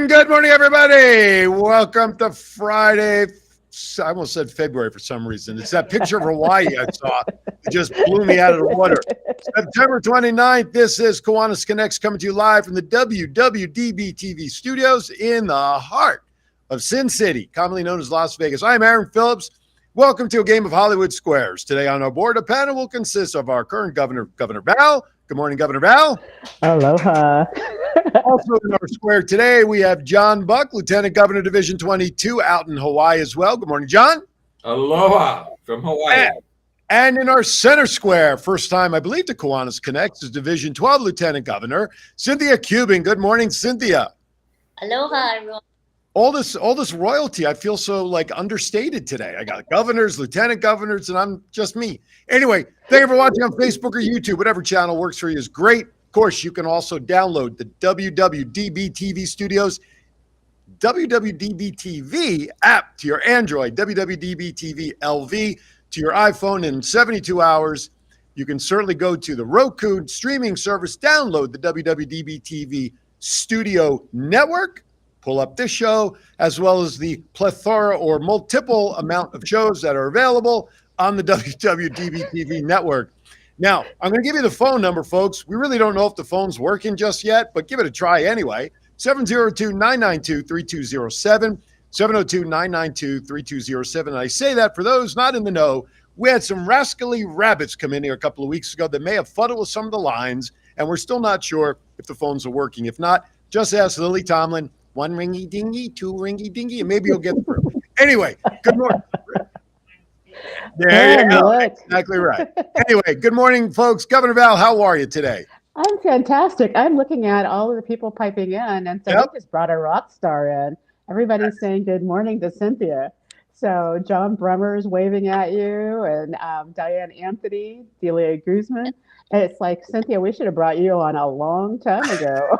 good morning, everybody. Welcome to Friday. I almost said February for some reason. It's that picture of Hawaii I saw. It just blew me out of the water. September 29th, this is Kiwanis Connects coming to you live from the WWDBTV studios in the heart of Sin City, commonly known as Las Vegas. I'm Aaron Phillips. Welcome to a game of Hollywood Squares. Today on our board, a panel will consist of our current governor, Governor Val. Good morning, Governor Val. Aloha. Also in our square today, we have John Buck, Lieutenant Governor, Division 22, out in Hawaii as well. Good morning, John. Aloha from Hawaii. And in our center square, first time, I believe, to Kiwanis Connects is Division 12 Lieutenant Governor, Cynthia Cuban. Good morning, Cynthia. Aloha, everyone. All this royalty, I feel so like understated today. I got governors, lieutenant governors, and I'm just me. Anyway, thank you for watching on Facebook or YouTube. Whatever channel works for you is great. Of course, you can also download the WWDBTV Studios WWDBTV app to your Android, WWDBTV LV to your iPhone in 72 hours. You can certainly go to the Roku streaming service, download the WWDBTV Studio Network, pull up this show, as well as the plethora or multiple amount of shows that are available on the WWDBTV network. Now, I'm going to give you the phone number, folks. We really don't know if the phone's working just yet, but give it a try anyway. 702-992-3207, 702-992-3207. And I say that for those not in the know, we had some rascally rabbits come in here a couple of weeks ago that may have fuddled with some of the lines, and we're still not sure if the phones are working. If not, just ask Lily Tomlin. One ringy dingy, two ringy dingy, and maybe you'll get through. Anyway, good morning. There you go. Exactly right. Anyway, good morning, folks. Governor Val, how are you today? I'm fantastic. I'm looking at all of the people piping in, and so we just brought a rock star in. Everybody's saying good morning to Cynthia. So John Brummer's waving at you, and Diane Anthony, Delia Guzman. And it's like, Cynthia, we should have brought you on a long time ago.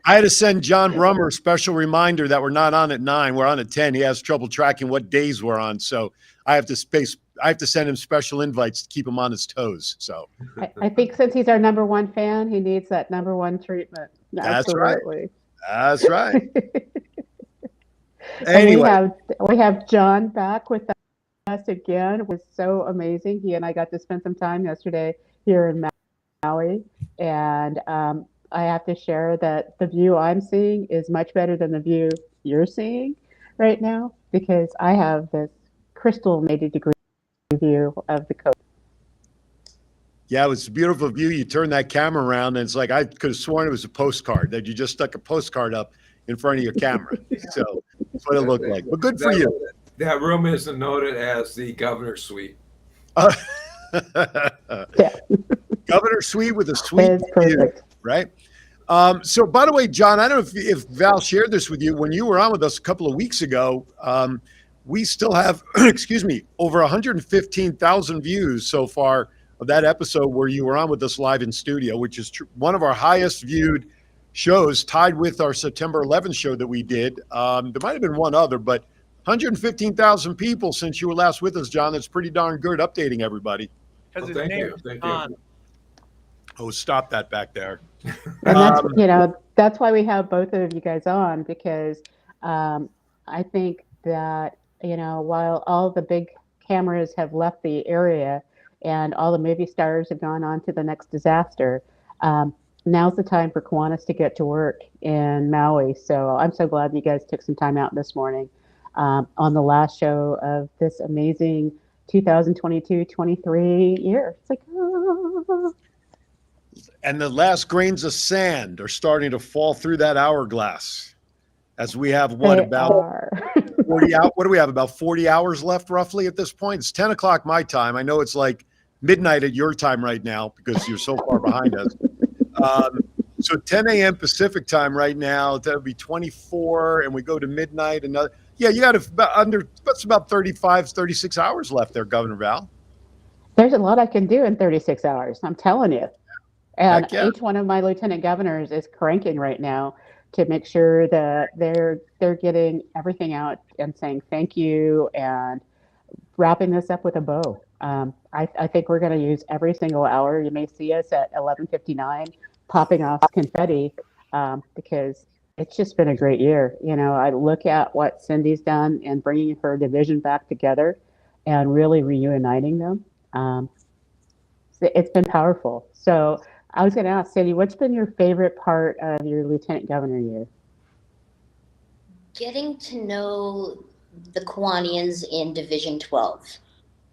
I had to send John Brummer a special reminder that we're not on at 9. We're on at 10. He has trouble tracking what days we're on. So I have to send him special invites to keep him on his toes. So I think since he's our number one fan, he needs that number one treatment. Absolutely. That's right. Anyway. We have John back with us again. It was so amazing. He and I got to spend some time yesterday here in Maui. And I have to share that the view I'm seeing is much better than the view you're seeing right now, because I have this crystal 80-degree view of the coast. Yeah, it was a beautiful view. You turn that camera around, and it's like I could have sworn it was a postcard, that you just stuck a postcard up in front of your camera. So that's what it looked like. But good for you. That room is noted as the governor's suite. Governor suite with a suite view, right? So, by the way, John, I don't know if Val shared this with you. When you were on with us a couple of weeks ago, we still have, over 115,000 views so far of that episode where you were on with us live in studio, which is one of our highest viewed shows, tied with our September 11th show that we did. There might have been one other, but 115,000 people since you were last with us, John. That's pretty darn good, updating everybody. Well, thank you. Oh, stop that back there. And that's why we have both of you guys on, because I think that, while all the big cameras have left the area and all the movie stars have gone on to the next disaster, now's the time for Kiwanis to get to work in Maui. So I'm so glad you guys took some time out this morning on the last show of this amazing 2022-23 year. It's like, And the last grains of sand are starting to fall through that hourglass, as we have about 40 hours. What do we have? About 40 hours left, roughly, at this point. It's 10 o'clock my time. I know it's like midnight at your time right now because you're so far behind us. So 10 a.m. Pacific time right now. That would be 24, and we go to midnight. Another. Yeah, you got about 35, 36 hours left there, Governor Val. There's a lot I can do in 36 hours. I'm telling you. And each one of my lieutenant governors is cranking right now to make sure that they're getting everything out and saying thank you and wrapping this up with a bow. I think we're going to use every single hour. You may see us at 11:59 popping off confetti because it's just been a great year. You know, I look at what Cindy's done and bringing her division back together and really reuniting them. It's been powerful. So I was going to ask Cindy, what's been your favorite part of your lieutenant governor year? Getting to know the Kiwanians in Division 12.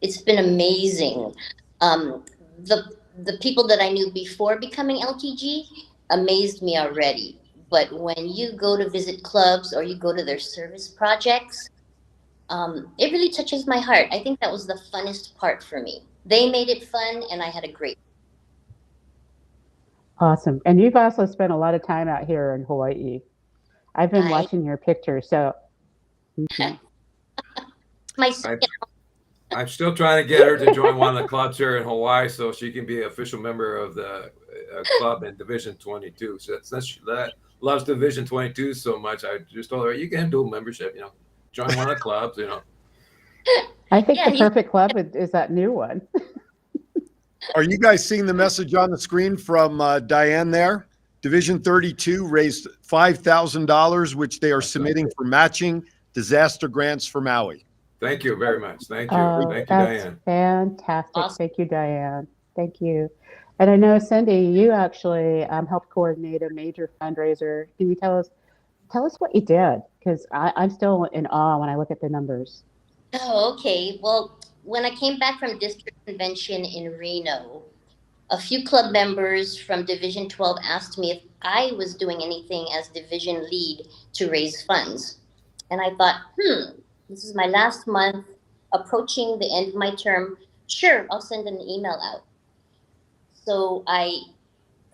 It's been amazing. Um, the people that I knew before becoming LTG amazed me already. But when you go to visit clubs or you go to their service projects, it really touches my heart. I think that was the funnest part for me. They made it fun, and I had a great. Awesome. And you've also spent a lot of time out here in Hawaii. I've been I watching your pictures. So my I'm still trying to get her to join one of the clubs here in Hawaii so she can be an official member of the club in Division 22. So since she loves Division 22 so much, I just told her, you can do membership, join one of the clubs, I think the perfect club is that new one. Are you guys seeing the message on the screen from Diane there? Division 32 raised $5,000, which they are submitting for matching disaster grants for Maui. Thank you very much. Thank you. Thank you, That's Diane. fantastic. Awesome. Thank you, Diane. Thank you. And I know, Cindy, you actually helped coordinate a major fundraiser. Can you tell us what you did? Because I'm still in awe when I look at the numbers. Oh, okay. Well, when I came back from district convention in Reno, a few club members from Division 12 asked me if I was doing anything as division lead to raise funds. And I thought, this is my last month, approaching the end of my term. Sure, I'll send an email out. So I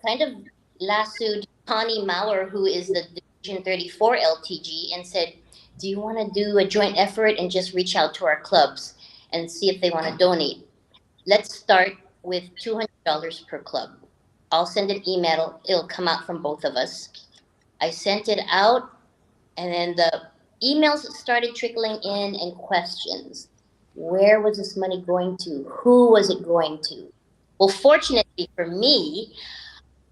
kind of lassoed Connie Maurer, who is the Division 34 LTG, and said, do you want to do a joint effort and just reach out to our clubs and see if they want to donate? Let's start with $200 per club. I'll send an email. It'll come out from both of us. I sent it out, and then the emails started trickling in and questions. Where was this money going to? Who was it going to? Well, fortunately for me,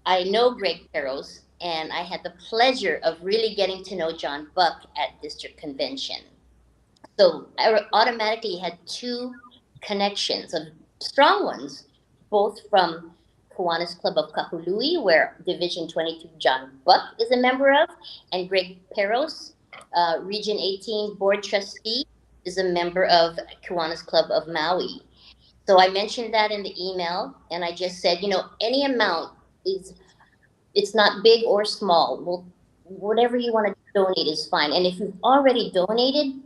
I know Greg Peros, and I had the pleasure of really getting to know John Buck at district convention. So I automatically had two connections, of strong ones, both from Kiwanis Club of Kahului, where Division 22 John Buck is a member of, and Greg Peros, Region 18 Board Trustee, is a member of Kiwanis Club of Maui. So I mentioned that in the email, and I just said, any amount it's not big or small. Well, whatever you want to donate is fine. And if you've already donated,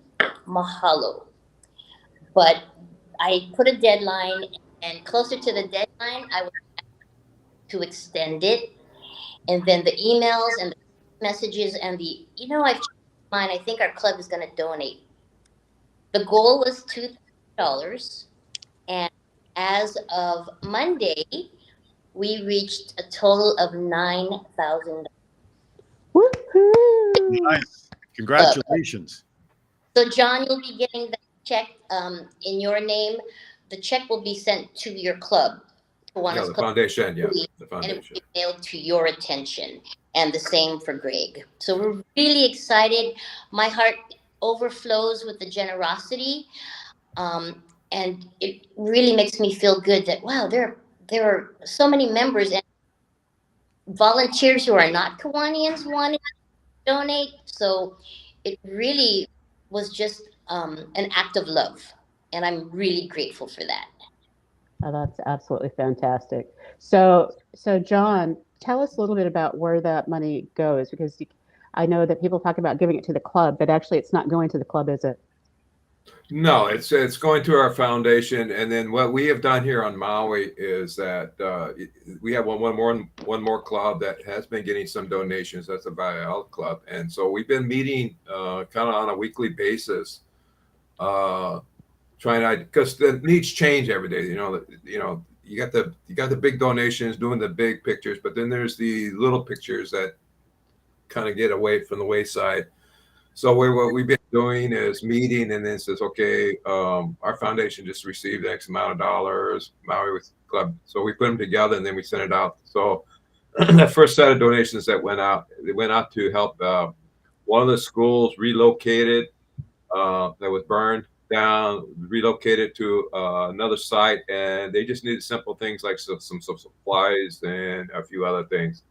mahalo. But I put a deadline, and closer to the deadline, I was to extend it. And then the emails and the messages and I've changed mine. I think our club is going to donate. The goal was $2,000. And as of Monday, we reached a total of $9,000. Woohoo! Nice. Congratulations. So, John, you'll be getting that check in your name. The check will be sent to your club. Yeah, the foundation. Yeah, the foundation. And it will be mailed to your attention. And the same for Greg. So we're really excited. My heart overflows with the generosity. And it really makes me feel good that, wow, there are so many members and volunteers who are not Kiwanians wanting to donate. So it really was just an act of love. And I'm really grateful for that. Oh, that's absolutely fantastic. So John, tell us a little bit about where that money goes, because I know that people talk about giving it to the club, but actually it's not going to the club, is it? No, it's going to our foundation, and then what we have done here on Maui is that we have one more club that has been getting some donations. That's the Valley Club, and so we've been meeting kind of on a weekly basis, trying to, because the needs change every day. You got the big donations doing the big pictures, but then there's the little pictures that kind of get away from the wayside. So what we've been doing is meeting, and then says, okay, our foundation just received X amount of dollars, Maui with Club. So we put them together, and then we send it out. So that first set of donations that went out, they went out to help one of the schools relocated that was burned down, relocated to another site, and they just needed simple things like some supplies and a few other things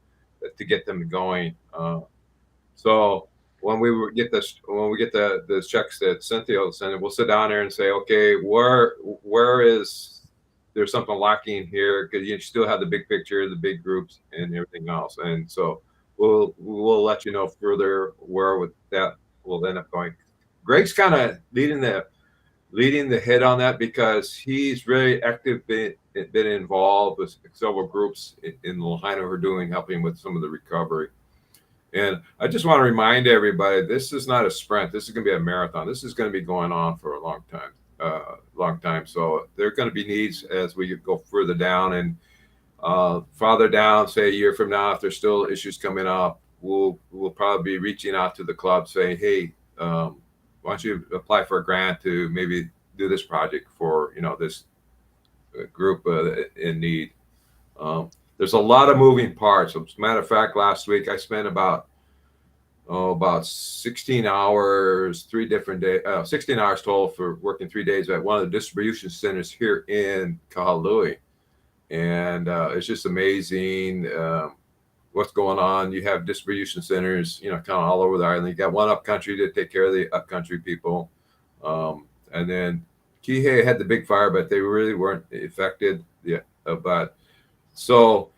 to get them going. So when we get the checks that Cynthia will send, we'll sit down there and say, okay, where is there's something lacking here, because you still have the big picture, the big groups, and everything else. And so we'll let you know further where with that will end up going. Greg's kind of leading the head on that because he's really active, been involved with several groups in Lahaina who are helping with some of the recovery. And I just want to remind everybody, this is not a sprint. This is going to be a marathon. This is going to be going on for a long time. So there are going to be needs as we go further down and farther down, say a year from now, if there's still issues coming up, we'll probably be reaching out to the club saying, hey, why don't you apply for a grant to maybe do this project for, this group in need. There's a lot of moving parts. As a matter of fact, last week I spent about 16 hours, 3 different days, 16 hours total for working 3 days at one of the distribution centers here in Kahului. And it's just amazing what's going on. You have distribution centers, kind of all over the island. You got one upcountry to take care of the upcountry people. And then Kihei had the big fire, but they really weren't affected. Yeah, but so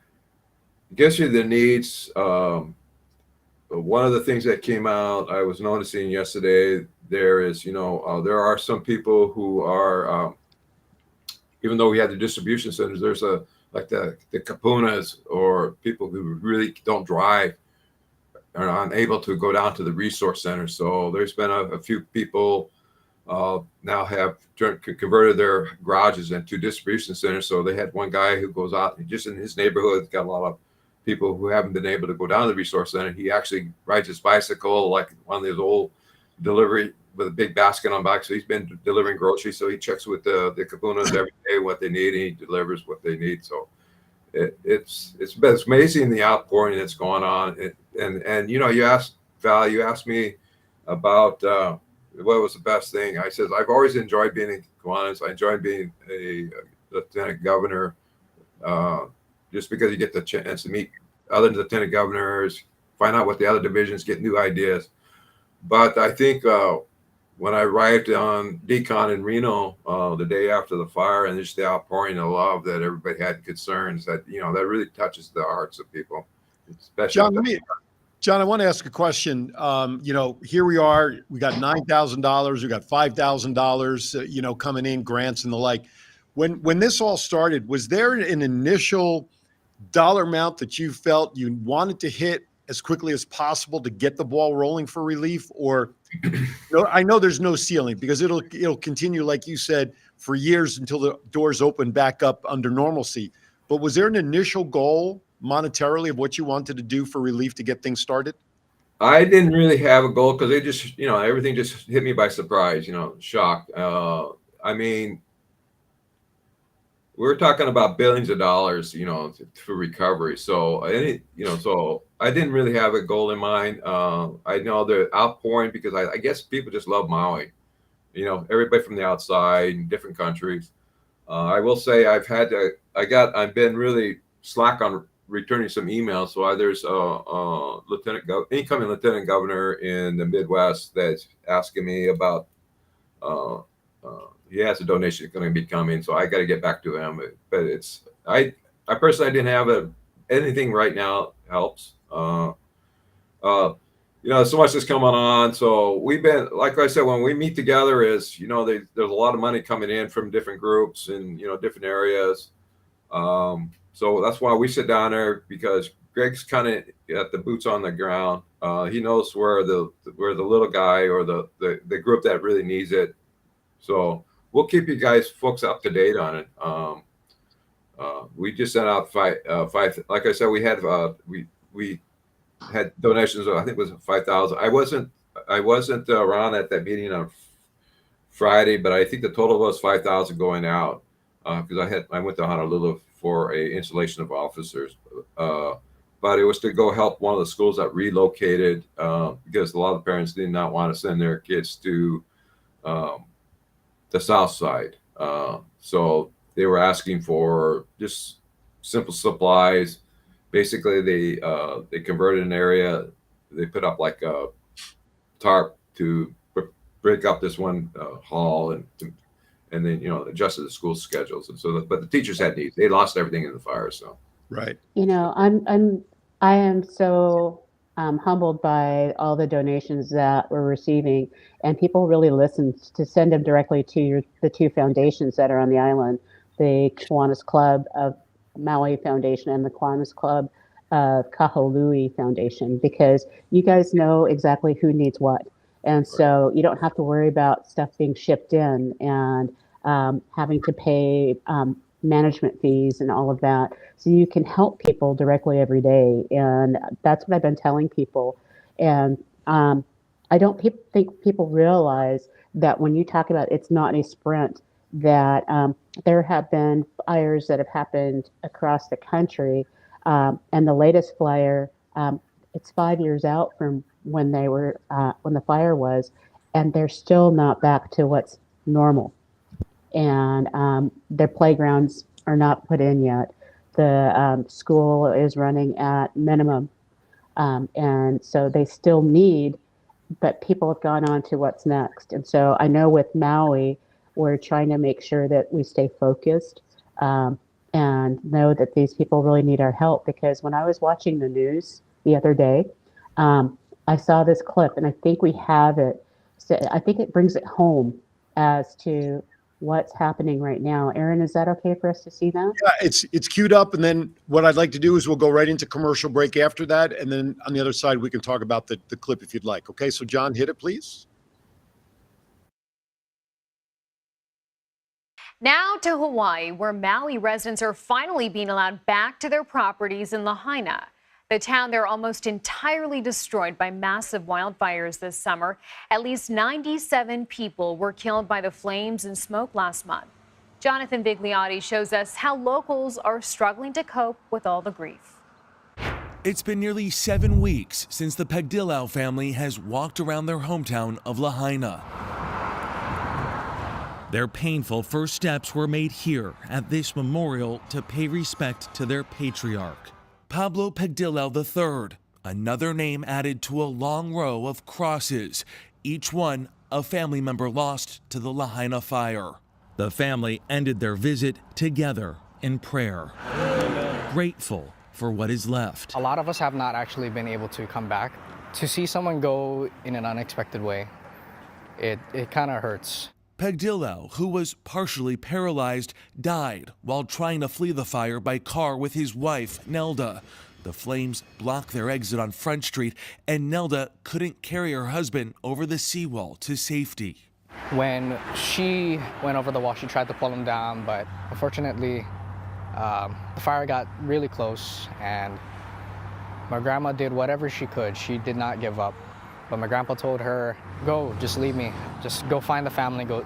it gets you the needs. One of the things that came out, I was noticing yesterday, there is, there are some people who are, even though we had the distribution centers, there's like the kapunas or people who really don't drive are unable to go down to the resource center. So there's been a few people now have converted their garages into distribution centers. So they had one guy who goes out and just in his neighborhood, got a lot of people who haven't been able to go down to the resource center. He actually rides his bicycle, like one of those old delivery with a big basket on back. So he's been delivering groceries. So he checks with the kapunas every day what they need, and he delivers what they need. So it's amazing the outpouring that's going on. And you asked Val, you asked me about what was the best thing. I said I've always enjoyed being in Kiwanis. I enjoyed being a lieutenant governor. Just because you get the chance to meet other lieutenant governors, find out what the other divisions, get new ideas. But I think when I arrived on Decon in Reno the day after the fire, and just the outpouring of love that everybody had, concerns that that really touches the hearts of people. Especially John, I want to ask a question. Here we are. We got $9,000. We got $5,000. Coming in, grants and the like. When this all started, was there an initial dollar amount that you felt you wanted to hit as quickly as possible to get the ball rolling for relief? Or I know there's no ceiling because it'll continue, like you said, for years until the doors open back up under normalcy. But was there an initial goal monetarily of what you wanted to do for relief to get things started? I didn't really have a goal because they just, everything just hit me by surprise, shock. I mean, we're talking about billions of dollars, for recovery. So so I didn't really have a goal in mind. I know the outpouring because I guess people just love Maui. Everybody from the outside, different countries. I will say I've been really slack on returning some emails. So there's a incoming lieutenant governor in the Midwest that's asking me about. He has a donation going to be coming, so I got to get back to him. But I personally didn't have anything right now helps. So much is coming on. So we've been, like I said, when we meet together, there's a lot of money coming in from different groups and different areas. So that's why we sit down there, because Greg's kind of at the boots on the ground. He knows where the little guy or the group that really needs it. So we'll keep you folks up to date on it. We just sent out five. Like I said, we had donations. I think it was 5,000. I wasn't around at that meeting on Friday, but I think the total was 5,000 going out because I went to Honolulu for a installation of officers. but it was to go help one of the schools that relocated because a lot of parents did not want to send their kids to the south side. So they were asking for just simple supplies. Basically, they converted an area. They put up like a tarp to break up this one hall and then adjusted the school schedules. And so, but the teachers had needs. They lost everything in the fire. So Right. I am so humbled by all the donations that we're receiving, and people really listened to send them directly to the two foundations that are on the island, the Kiwanis Club of Maui Foundation and the Kiwanis Club of Kahului Foundation, because you guys know exactly who needs what. And so you don't have to worry about stuff being shipped in and having to pay management fees and all of that. So you can help people directly every day. And that's what I've been telling people. And I don't think people realize that when you talk about it's not a sprint, that there have been fires that have happened across the country. And the latest fire, it's 5 years out from when when the fire was, and they're still not back to what's normal. And their playgrounds are not put in yet. The school is running at minimum. And so they still need, but people have gone on to what's next. And so I know with Maui, we're trying to make sure that we stay focused and know that these people really need our help. Because when I was watching the news the other day, I saw this clip, and I think we have it. So I think it brings it home as to what's happening right now. Aaron, is that okay for us to see that? Yeah, it's queued up, and then what I'd like to do is we'll go right into commercial break after that, and then on the other side we can talk about the clip if you'd like. Okay, so John, hit it, please. Now to Hawaii, where Maui residents are finally being allowed back to their properties in Lahaina. The town there almost entirely destroyed by massive wildfires this summer. At least 97 people were killed by the flames and smoke last month. Jonathan Bigliotti shows us how locals are struggling to cope with all the grief. It's been nearly 7 weeks since the Pegdilau family has walked around their hometown of Lahaina. Their painful first steps were made here at this memorial to pay respect to their patriarch, Pablo Pegdilau III, another name added to a long row of crosses, each one a family member lost to the Lahaina fire. The family ended their visit together in prayer, grateful for what is left. A lot of us have not actually been able to come back. To see someone go in an unexpected way, it kind of hurts. Pegdilau, who was partially paralyzed, died while trying to flee the fire by car with his wife, Nelda. The flames blocked their exit on Front Street, and Nelda couldn't carry her husband over the seawall to safety. When she went over the wall, she tried to pull him down, but unfortunately, the fire got really close, and my grandma did whatever she could. She did not give up. But my grandpa told her, go, just leave me. Just go find the family, go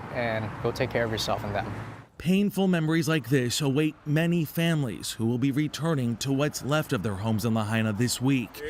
take care of yourself and them. Painful memories like this await many families who will be returning to what's left of their homes in Lahaina this week.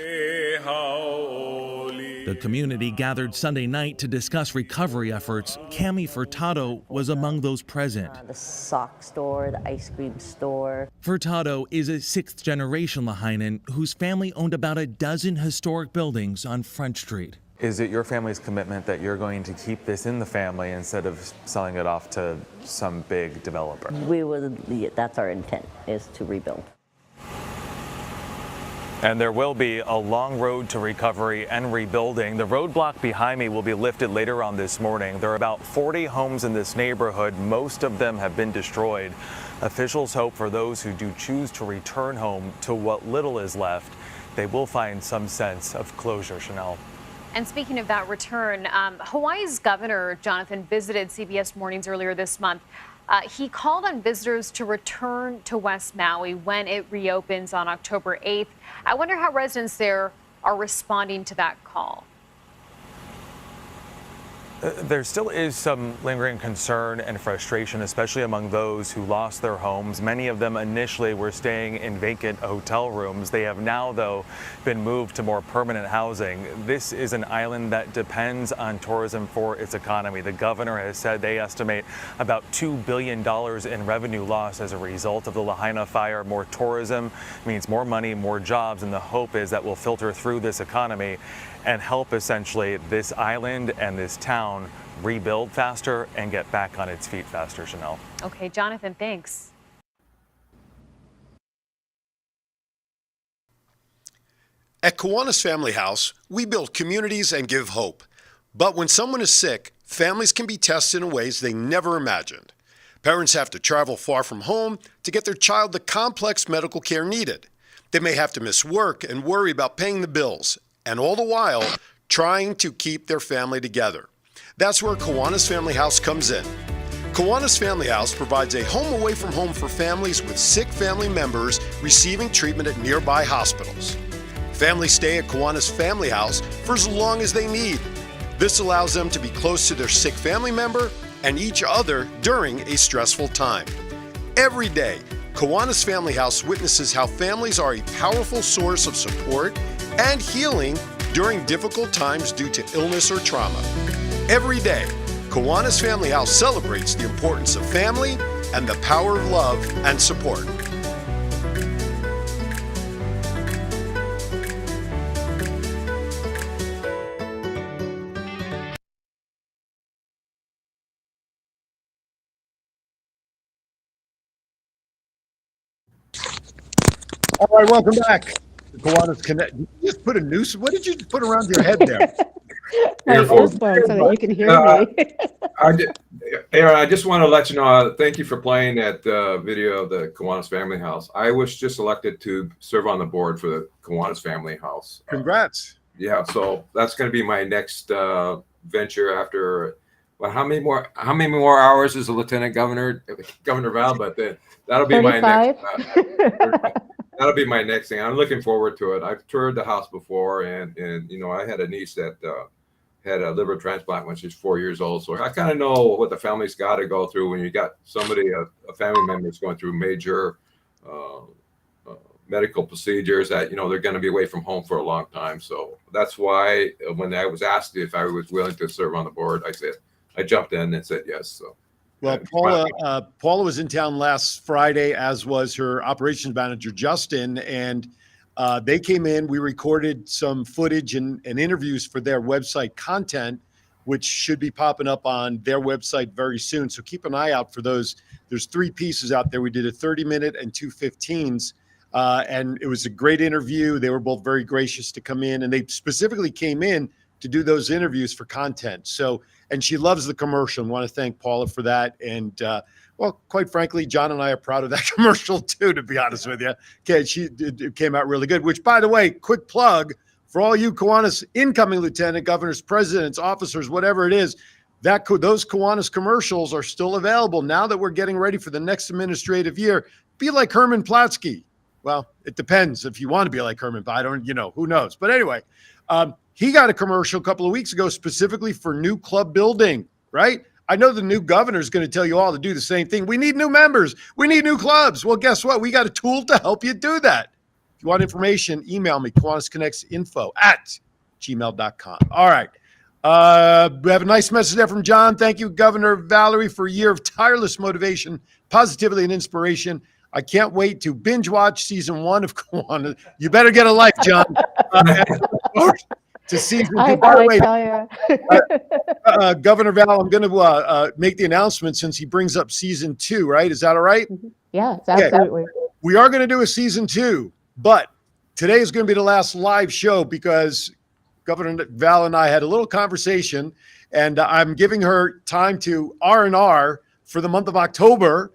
The community gathered Sunday night to discuss recovery efforts. Cami Furtado was among those present. The sock store, the ice cream store. Furtado is a sixth-generation Lahainan whose family owned about a dozen historic buildings on Front Street. Is it your family's commitment that you're going to keep this in the family instead of selling it off to some big developer? That's our intent, is to rebuild. And there will be a long road to recovery and rebuilding. The roadblock behind me will be lifted later on this morning. There are about 40 homes in this neighborhood. Most of them have been destroyed. Officials hope for those who do choose to return home to what little is left, they will find some sense of closure. Chanel. And speaking of that return, Hawaii's governor, Jonathan, visited CBS Mornings earlier this month. He called on visitors to return to West Maui when it reopens on October 8th. I wonder how residents there are responding to that call. There still is some lingering concern and frustration, especially among those who lost their homes. Many of them initially were staying in vacant hotel rooms. They have now, though, been moved to more permanent housing. This is an island that depends on tourism for its economy. The governor has said they estimate about $2 billion in revenue loss as a result of the Lahaina fire. More tourism means more money, more jobs, and the hope is that will filter through this economy and help essentially this island and this town rebuild faster and get back on its feet faster, Chanel. Okay, Jonathan, thanks. At Kiwanis Family House, we build communities and give hope. But when someone is sick, families can be tested in ways they never imagined. Parents have to travel far from home to get their child the complex medical care needed. They may have to miss work and worry about paying the bills, and all the while, trying to keep their family together. That's where Kiwanis Family House comes in. Kiwanis Family House provides a home away from home for families with sick family members receiving treatment at nearby hospitals. Families stay at Kiwanis Family House for as long as they need. This allows them to be close to their sick family member and each other during a stressful time. Every day, Kiwanis Family House witnesses how families are a powerful source of support and healing during difficult times due to illness or trauma. Every day, Kiwanis Family House celebrates the importance of family and the power of love and support. All right, welcome back to Kiwanis Connect. Did you just put a noose? What did you put around your head there? My earphone so that you can hear me. Aaron, I just want to let you know, thank you for playing that video of the Kiwanis Family House. I was just elected to serve on the board for the Kiwanis Family House. Congrats. Yeah, so that's going to be my next venture after. Well, how many more hours is the Lieutenant Governor Val? But then that'll be 35. my next. That'll be my next thing. I'm looking forward to it. I've toured the house before, and you know, I had a niece that had a liver transplant when she's 4 years old. So I kind of know what the family's got to go through when you got somebody, a family member is going through major medical procedures that, you know, they're going to be away from home for a long time. So that's why when I was asked if I was willing to serve on the board, I jumped in and said yes. So. Well, Paula was in town last Friday, as was her operations manager, Justin, and they came in. We recorded some footage and interviews for their website content, which should be popping up on their website very soon. So keep an eye out for those. There's 3 pieces out there. We did a 30-minute and 2 15s, and it was a great interview. They were both very gracious to come in, and they specifically came in to do those interviews for content. So, and she loves the commercial, and want to thank Paula for that. And well, quite frankly, John and I are proud of that commercial too, to be honest with you. Okay, it came out really good, which, by the way, quick plug for all you Kiwanis incoming lieutenant governors, presidents, officers, whatever it is, those Kiwanis commercials are still available now that we're getting ready for the next administrative year. Be like Herman Platsky. Well, it depends if you want to be like Herman, but I don't, who knows. But anyway, he got a commercial a couple of weeks ago specifically for new club building, right? I know the new governor is going to tell you all to do the same thing. We need new members. We need new clubs. Well, guess what? We got a tool to help you do that. If you want information, email me, KiwanisConnectsInfo@gmail.com. All right. We have a nice message there from John. Thank you, Governor Valerie, for a year of tireless motivation, positivity, and inspiration. I can't wait to binge watch season 1 of Kiwanis. You better get a life, John. To season 2. By the way, Governor Val, I'm going to make the announcement since he brings up season 2, right? Is that all right? Yes, absolutely. Okay. We are going to do a season 2, but today is going to be the last live show because Governor Val and I had a little conversation, and I'm giving her time to R&R for the month of October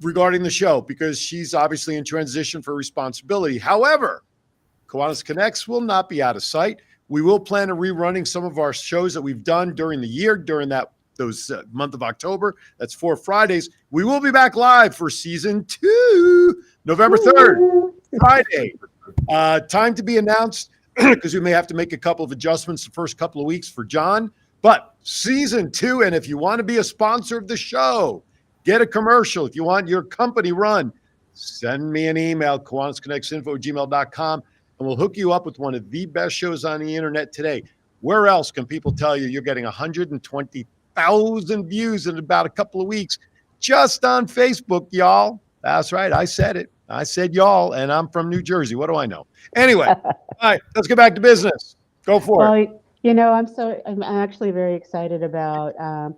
regarding the show because she's obviously in transition for responsibility. However, Kiwanis Connects will not be out of sight. We will plan on rerunning some of our shows that we've done during the year, during those month of October. That's 4 Fridays. We will be back live for season 2, November 3rd, Friday. Time to be announced because we may have to make a couple of adjustments the first couple of weeks for John. But season 2, and if you want to be a sponsor of the show, get a commercial. If you want your company run, send me an email, KiwanisConnectsInfo@gmail.com, and we'll hook you up with one of the best shows on the internet today. Where else can people tell you you're getting 120,000 views in about a couple of weeks just on Facebook, y'all? That's right. I said it. I said y'all, and I'm from New Jersey. What do I know? Anyway, all right, let's get back to business. Go for it. Well, I'm actually very excited about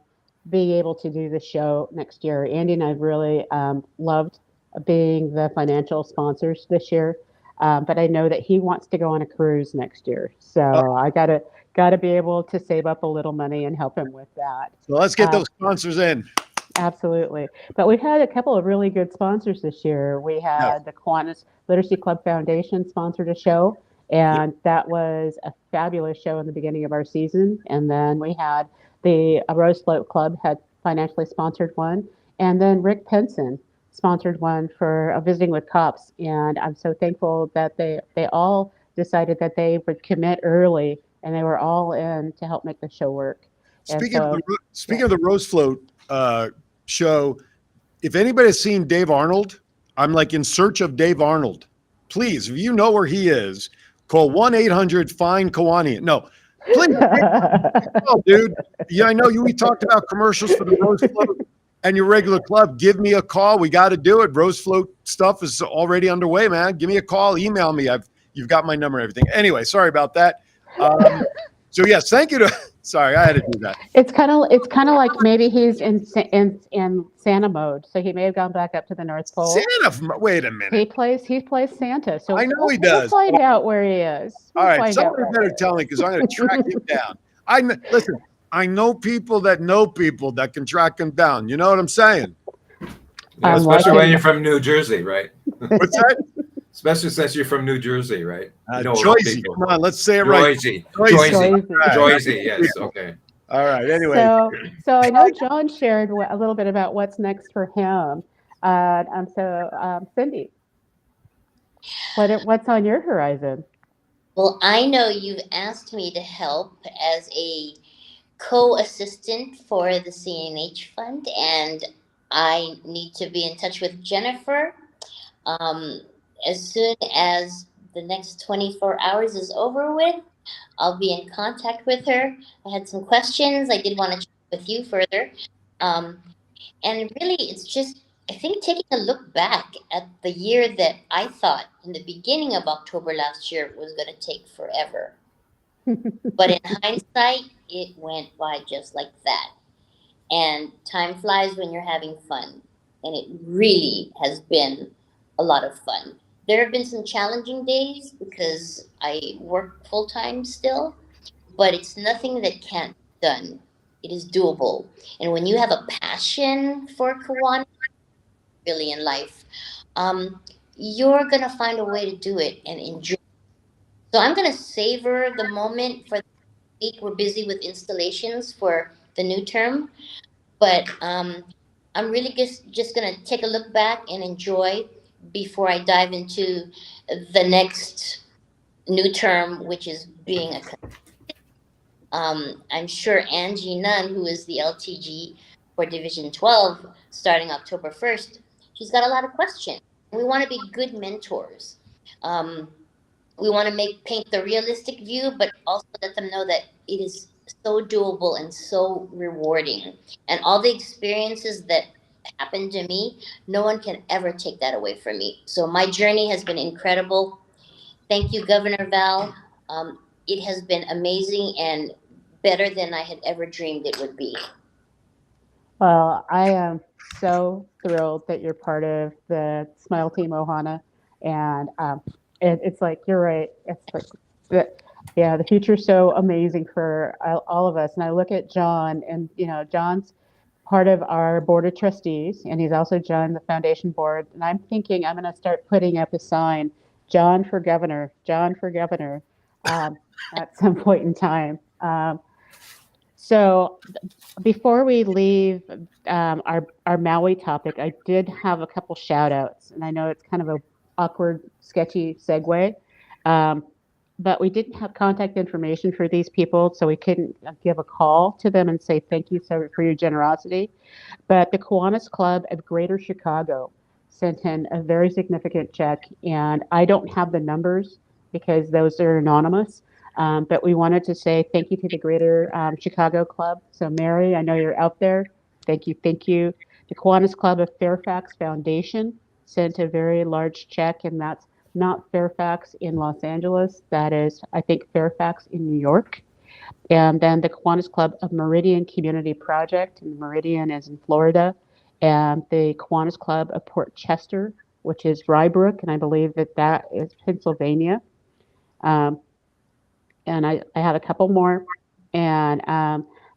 being able to do the show next year. Andy and I really loved being the financial sponsors this year, but I know that he wants to go on a cruise next year, so I gotta be able to save up a little money and help him with that. So let's get those sponsors in. Absolutely. But we've had a couple of really good sponsors this year. We had the Kiwanis Literacy Club Foundation sponsored a show, and that was a fabulous show in the beginning of our season. And then we had the Rose Float Club had financially sponsored one, and then Rick Penson sponsored one for Visiting with Cops. And I'm so thankful that they all decided that they would commit early, and they were all in to help make the show work. Speaking of the Rose Float show, if anybody's seen Dave Arnold, I'm like in search of Dave Arnold. Please, if you know where he is, call 1-800-FIND-KIWANI. No, please, oh, dude. Yeah, I know we talked about commercials for the Rose Float and your regular club. Give me a call. We got to do it. Rose Float stuff is already underway, man. Give me a call. Email me. You've got my number and everything. Anyway, sorry about that. So yes, thank you. Sorry, I had to do that. It's kind of like maybe he's in Santa mode, so he may have gone back up to the North Pole. Santa, wait a minute. He plays Santa, so I know he does. We'll find out where he is. All right, somebody better tell me because I'm going to track him down. Listen. I know people that can track him down. You know what I'm saying? Yeah, especially when you're from New Jersey, right? What's that? Especially since you're from New Jersey, right? Jersey. Come on, let's say it right. Jersey. Yes. Okay. All right. Anyway. So I know John shared a little bit about what's next for him. Cindy, what's on your horizon? Well, I know you've asked me to help as a co-assistant for the CNH Fund, and I need to be in touch with Jennifer. As soon as the next 24 hours is over with, I'll be in contact with her. I had some questions I did want to chat with you further. And really, it's just, I think, taking a look back at the year that I thought in the beginning of October last year was going to take forever. But in hindsight, it went by just like that. And time flies when you're having fun. And it really has been a lot of fun. There have been some challenging days because I work full-time still, but it's nothing that can't be done. It is doable. And when you have a passion for Kiwanis, really in life, you're going to find a way to do it and enjoy. So I'm going to savor the moment. For the week, we're busy with installations for the new term, but I'm really just going to take a look back and enjoy before I dive into the next new term, which is being a I'm sure Angie Nunn, who is the LTG for Division 12, starting October 1st, she's got a lot of questions. We want to be good mentors. We want to paint the realistic view, but also let them know that it is so doable and so rewarding. And all the experiences that happened to me, no one can ever take that away from me. So my journey has been incredible. Thank you, Governor Val. It has been amazing and better than I had ever dreamed it would be. Well, I am so thrilled that you're part of the Smile Team Ohana. And it's like, you're right. It's like, the future's so amazing for all of us. And I look at John, and, John's part of our board of trustees, and he's also joined the foundation board. And I'm thinking I'm going to start putting up a sign, John for governor, at some point in time. So before we leave our Maui topic, I did have a couple shout outs, and I know it's kind of an awkward, sketchy segue. but we didn't have contact information for these people, so we couldn't give a call to them and say thank you so for your generosity. But the Kiwanis Club of Greater Chicago sent in a very significant check, and I don't have the numbers because those are anonymous. But we wanted to say thank you to the Greater Chicago Club. So, Mary, I know you're out there. Thank you, thank you. The Kiwanis Club of Fairfax Foundation sent a very large check, and that's not Fairfax in Los Angeles. That is, I think, Fairfax in New York. And then the Kiwanis Club of Meridian Community Project, and Meridian is in Florida. And the Kiwanis Club of Port Chester, which is Rybrook, and I believe that that is Pennsylvania. Um, and I have a couple more. And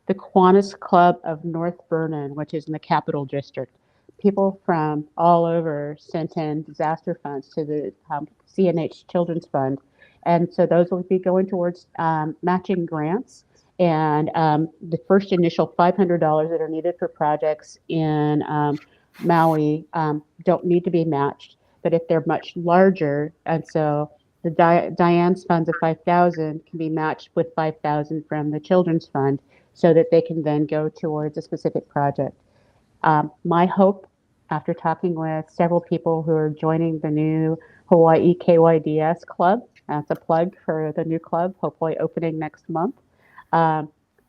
the Kiwanis Club of North Vernon, which is in the Capital District. People from all over sent in disaster funds to the CNH Children's Fund. And so those will be going towards matching grants. And the first initial $500 that are needed for projects in Maui don't need to be matched. But if they're much larger, and so the Diane's funds of 5,000 can be matched with 5,000 from the Children's Fund, so that they can then go towards a specific project. My hope, after talking with several people who are joining the new Hawaii KYDS Club, that's a plug for the new club, hopefully opening next month,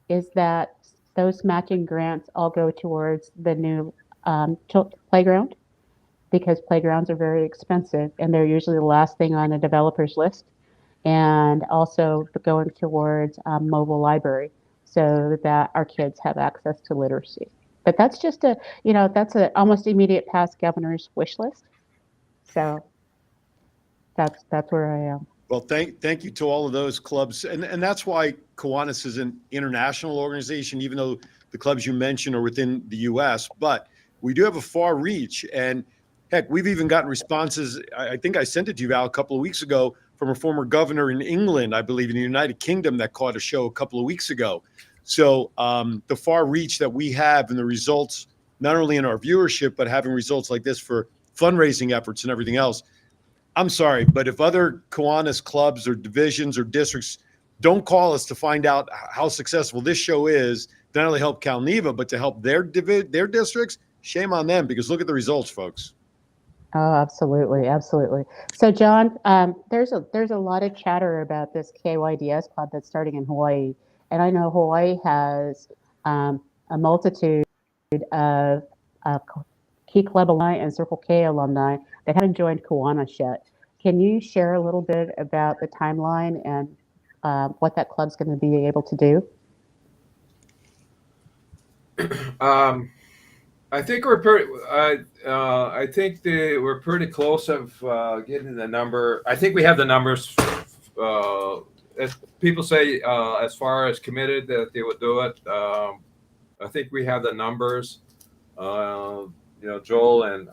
is that those matching grants all go towards the new playground, because playgrounds are very expensive and they're usually the last thing on a developer's list, and also going towards a mobile library so that our kids have access to literacy. But that's just that's an almost immediate past governor's wish list. So that's where I am. Well, thank you to all of those clubs. And that's why Kiwanis is an international organization, even though the clubs you mentioned are within the U.S. But we do have a far reach. And heck, we've even gotten responses. I think I sent it to you, Val, a couple of weeks ago from a former governor in England, I believe in the United Kingdom, that caught a show a couple of weeks ago. So the far reach that we have and the results, not only in our viewership, but having results like this for fundraising efforts and everything else. I'm sorry, but if other Kiwanis clubs or divisions or districts don't call us to find out how successful this show is, to not only help Cal Neva, but to help their districts, shame on them, because look at the results, folks. Oh, absolutely, absolutely. So, John, there's a lot of chatter about this KYDS club that's starting in Hawaii, and I know Hawaii has a multitude of Key Club alumni and Circle K alumni that haven't joined Kiwanis yet. Can you share a little bit about the timeline and what that club's going to be able to do? I think we're pretty. I think we're pretty close of getting the number. I think we have the numbers. As people say, as far as committed that they would do it. I think we have the numbers. Joel and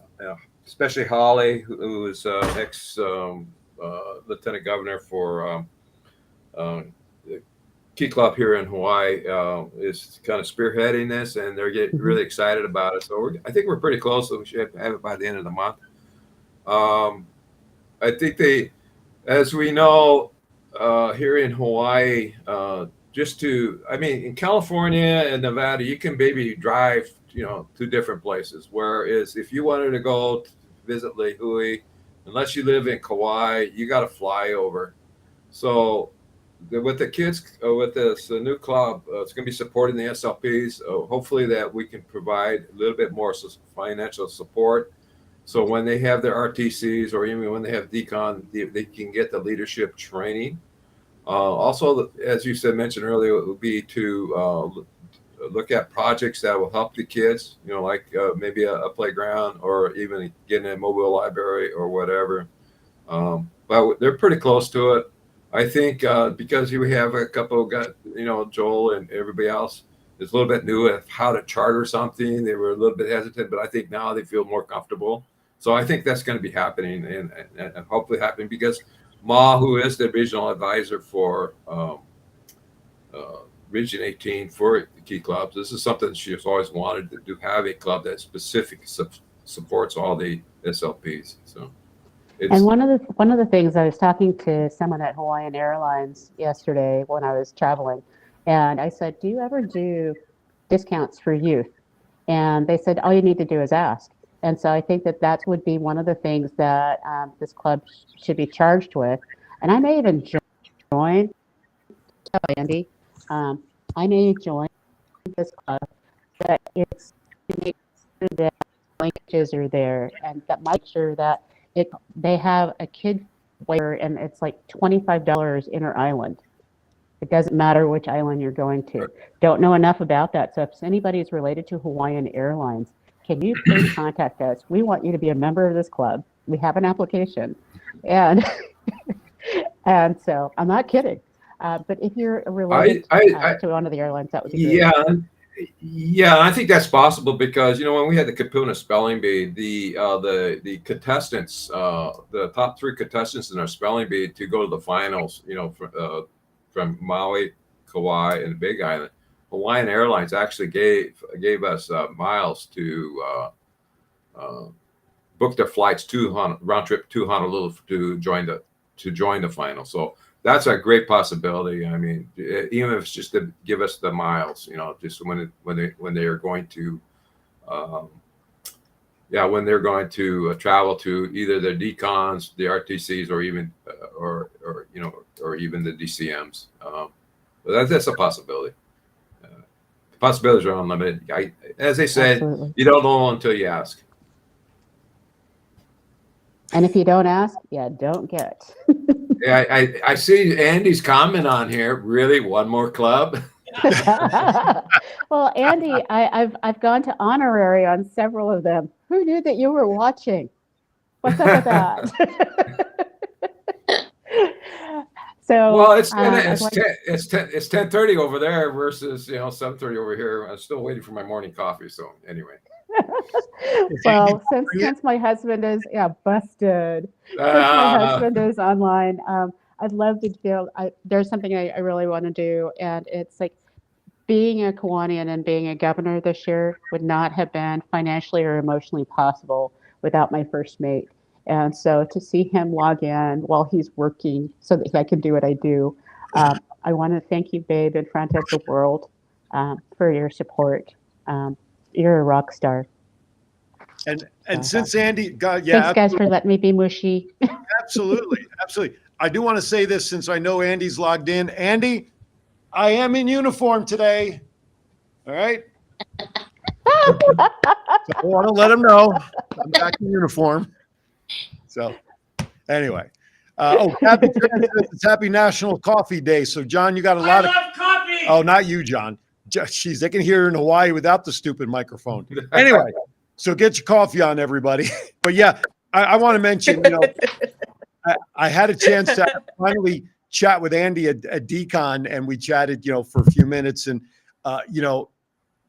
especially Holly, who is ex lieutenant governor for Key Club here in Hawaii, is kind of spearheading this, and they're getting really excited about it. So I think we're pretty close. So we should have it by the end of the month. I think as we know, here in Hawaii, in California and Nevada, you can maybe drive, to different places. Whereas if you wanted to go to visit Lihue, unless you live in Kauai, you got to fly over. So with the kids, with this new club, it's going to be supporting the SLPs. Hopefully that we can provide a little bit more financial support. So when they have their RTCs, or even when they have decon, they can get the leadership training. Also, as you mentioned earlier, it would be to look at projects that will help the kids, like maybe a playground, or even getting a mobile library or whatever. But they're pretty close to it. I think because we have a couple Joel and everybody else is a little bit new at how to charter something. They were a little bit hesitant, but I think now they feel more comfortable. So I think that's going to be happening and hopefully happening, because Ma, who is the regional advisor for Region 18 for the Key Clubs, this is something she has always wanted to do, have a club that specifically supports all the SLPs. So And one of the things, I was talking to someone at Hawaiian Airlines yesterday when I was traveling, and I said, "Do you ever do discounts for youth?" And they said, "All you need to do is ask." And so I think that that would be one of the things that this club should be charged with. And I may even join, Andy. I may join this club, but it's to make sure that linkages are there, and that make sure that they have a kid waiver, and it's like $25 inter island. It doesn't matter which island you're going to. Don't know enough about that. So if anybody is related to Hawaiian Airlines, can you please contact us? We want you to be a member of this club. We have an application, and and so I'm not kidding. But if you're related to one of the airlines, that would be great. Yeah, I think that's possible because when we had the Kapuna spelling bee, the contestants, the top 3 contestants in our spelling bee to go to the finals, from Maui, Kauai, and Big Island, Hawaiian Airlines actually gave us miles to book their flights round trip to Honolulu to join the final. So that's a great possibility. I mean, even if it's just to give us the miles, just when they are going to, when they're going to travel to either the decons, the RTCs, or even or even the DCMs. But that's a possibility. The possibilities are unlimited. As they said, Absolutely. You don't know until you ask. And if you don't ask, don't get. Yeah, I see Andy's comment on here. Really, one more club? Well, Andy, I've gone to honorary on several of them. Who knew that you were watching? What's up with that? So well, it's 10:30 over there versus 7:30 over here. I'm still waiting for my morning coffee. So anyway. Well, since my husband is busted, since my husband is online, I'd love to feel. There's something I really want to do, and it's like being a Kiwanian and being a governor this year would not have been financially or emotionally possible without my first mate. And so to see him log in while he's working so that I can do what I do, I want to thank you, babe, in front of the world for your support. You're a rock star. And since Andy, thanks guys for letting me be mushy. Absolutely. I do want to say this since I know Andy's logged in. Andy, I am in uniform today. All right. So I want to let him know I'm back in uniform. So anyway, Kathy says it's Happy National Coffee Day. So John, you got a lot of coffee. Oh, not you, John. Jeez, they can hear in Hawaii without the stupid microphone. Anyway, so get your coffee on, everybody. But yeah, I want to mention, I had a chance to finally chat with Andy at Decon, and we chatted, for a few minutes. And,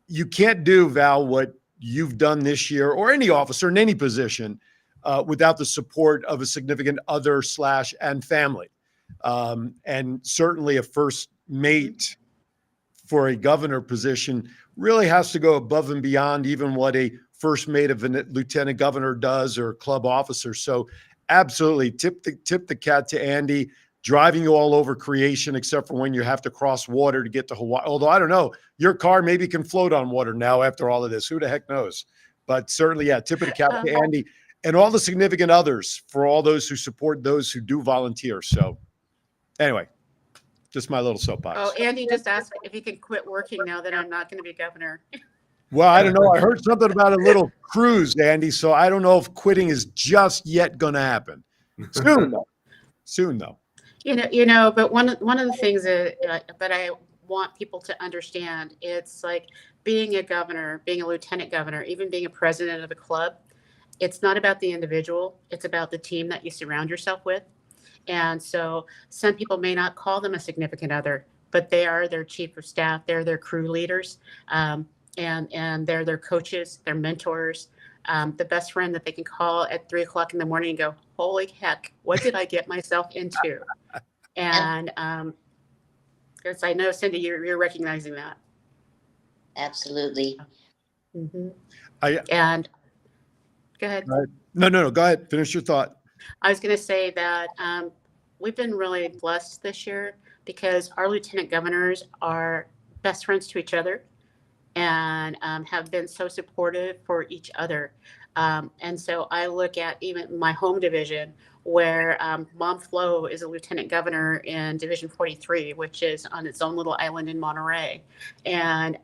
you can't do, Val, what you've done this year, or any officer in any position, without the support of a significant other / and family. And certainly a first mate for a governor position really has to go above and beyond even what a first mate of a lieutenant governor does or club officer. So absolutely tip the cat to Andy, driving you all over creation, except for when you have to cross water to get to Hawaii. Although I don't know, your car maybe can float on water now after all of this. Who the heck knows? But certainly, tip of the cap to Andy and all the significant others for all those who support those who do volunteer. So anyway, just my little soapbox. Oh, Andy just asked if he could quit working now that I'm not going to be governor. Well, I don't know. I heard something about a little cruise, Andy. So I don't know if quitting is just yet going to happen. Soon, though. But one of the things that I want people to understand, it's like being a governor, being a lieutenant governor, even being a president of a club. It's not about the individual. It's about the team that you surround yourself with. And so some people may not call them a significant other, but they are their chief of staff. They're their crew leaders. And they're their coaches, their mentors, the best friend that they can call at 3:00 in the morning and go, holy heck, what did I get myself into? And because I know, Cindy, you're recognizing that. Absolutely. Mm-hmm. And go ahead. No. Go ahead. Finish your thought. I was going to say that we've been really blessed this year because our lieutenant governors are best friends to each other and have been so supportive for each other. And so I look at even my home division where Mom Flo is a lieutenant governor in Division 43, which is on its own little island in Monterey. And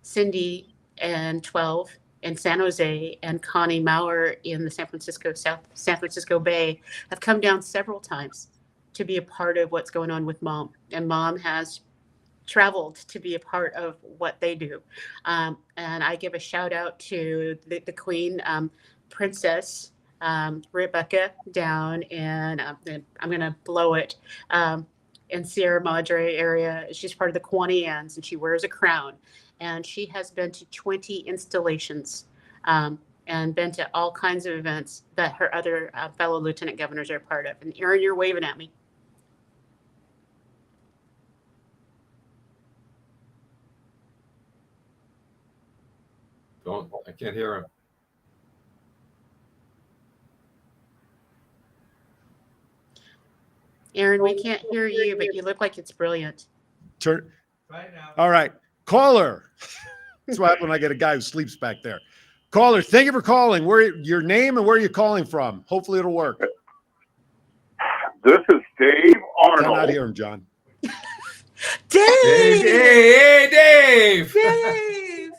Cindy and 12 in San Jose and Connie Maurer in the San Francisco Bay have come down several times to be a part of what's going on with Mom. And Mom has traveled to be a part of what they do. And I give a shout out to the Queen Princess Rebecca down in, I'm going to blow it, in Sierra Madre area. She's part of the Kiwanis and she wears a crown. And she has been to 20 installations and been to all kinds of events that her other fellow lieutenant governors are a part of. And Aaron, you're waving at me. I can't hear him. Aaron, we can't hear you, but you look like it's brilliant. Turn. Right now. All right. Caller. That's what happens when I get a guy who sleeps back there. Caller, thank you for calling. Where your name and where you're calling from? Hopefully it'll work. This is Dave Arnold. Cannot hear him, John. Dave! Hey, Dave! Dave!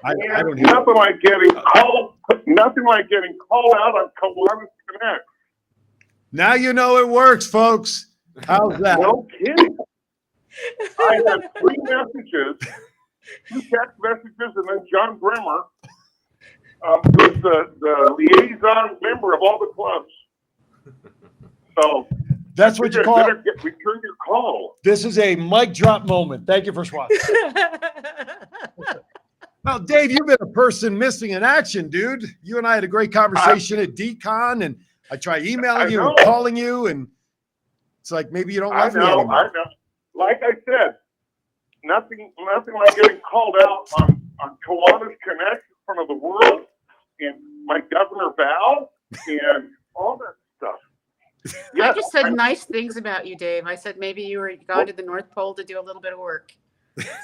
I don't hear nothing like getting called. Nothing like getting called out on Kiwanis Connect. Now you know it works, folks. How's that? No kidding. I had 3 messages, 2 text messages, and then John Bremer, who's the liaison member of all the clubs. So that's what you call it. Return your call. This is a mic drop moment. Thank you for swapping. Well, Dave, you've been a person missing in action, dude. You and I had a great conversation at DCon, and I try emailing you and calling you, and it's like maybe you don't love me anymore. I know. Like I said, nothing like getting called out on Kiwanis Connect in front of the world and my Governor Val and all that stuff. I just said nice things about you, Dave. I said maybe you were gone to the North Pole to do a little bit of work.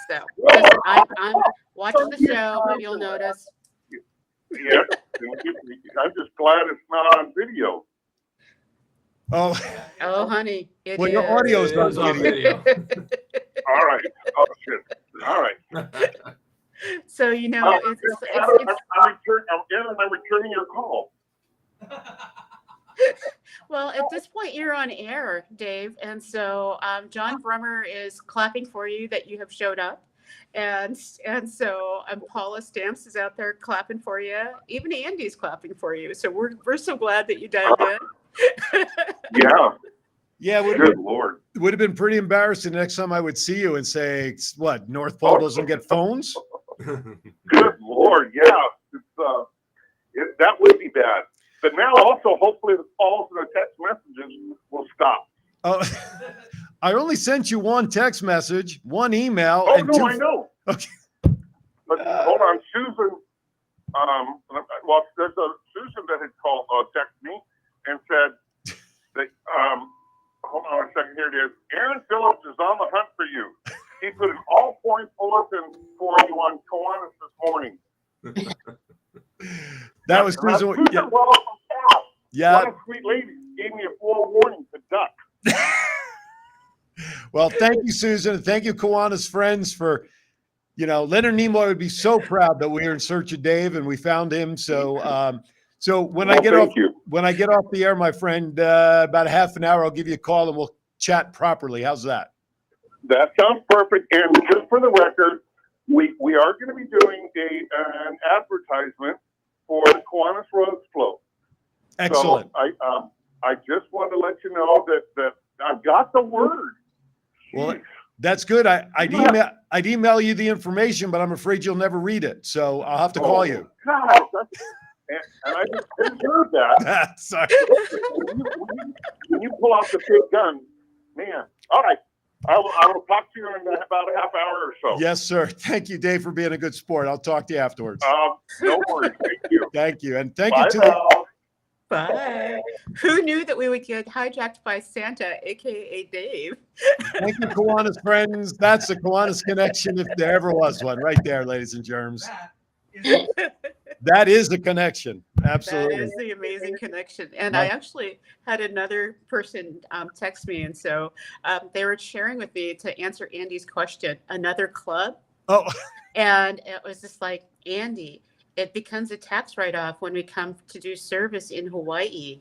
So I'm watching the show, but you'll notice. Yeah, I'm just glad it's not on video. Oh, honey, well, your audio is not on video. All right. Oh shit. All right. So I'm returning your call. Well, at this point, you're on air, Dave, and so John Bremer is clapping for you that you have showed up, and so Paula Stamps is out there clapping for you. Even Andy's clapping for you. So we're so glad that you dived in. Yeah. Good Lord. It would have been pretty embarrassing the next time I would see you and say, "What? North Pole doesn't get phones?" Good Lord, yeah. That would be bad. But now also, hopefully, the calls and the text messages will stop. Oh, I only sent you 1 text message, 1 email. Oh, and no, 2... I know. Okay. But hold on, Susan. Well, there's a Susan that had called, texted me and said that, hold on a second, here it is. Aaron Phillips is on the hunt for you. He put an all-point bulletin for you on Kiwanis this morning. That was Susan. Yeah. What a sweet lady. Gave me a forewarning to duck. Well, thank you, Susan. And thank you, Kiwanis friends, for, Leonard Nimoy would be so proud that we are in search of Dave and we found him. So, when I get off the air, my friend, about a half an hour, I'll give you a call and we'll chat properly. How's that? That sounds perfect. And just for the record, we are going to be doing an advertisement for the Kiwanis Roads Float. Excellent. So I just want to let you know that I've got the word. Well, that's good. I'd email you the information, but I'm afraid you'll never read it. So I'll have to call you. God, and I just heard that. Sorry. When you pull out the big gun, man. All right. I will talk to you in about a half hour or so. Yes, sir. Thank you, Dave, for being a good sport. I'll talk to you afterwards. No worries. Thank you. Thank you. And thank Bye you to now. Bye. Who knew that we would get hijacked by Santa, aka Dave? Thank you, Kiwanis friends. That's a Kiwanis connection, if there ever was one, right there, ladies and germs. That is a connection. Absolutely. That is the amazing connection. And I actually had another person text me, and so they were sharing with me to answer Andy's question, another club. Oh, and it was just like, Andy, it becomes a tax write-off when we come to do service in Hawaii.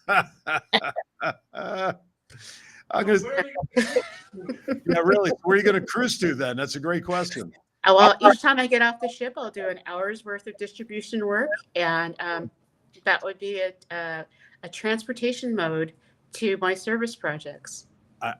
I'm gonna, yeah, really. Where are you going to cruise to then? That's a great question. Well, each time I get off the ship, I'll do an hour's worth of distribution work, and that would be a transportation mode to my service projects.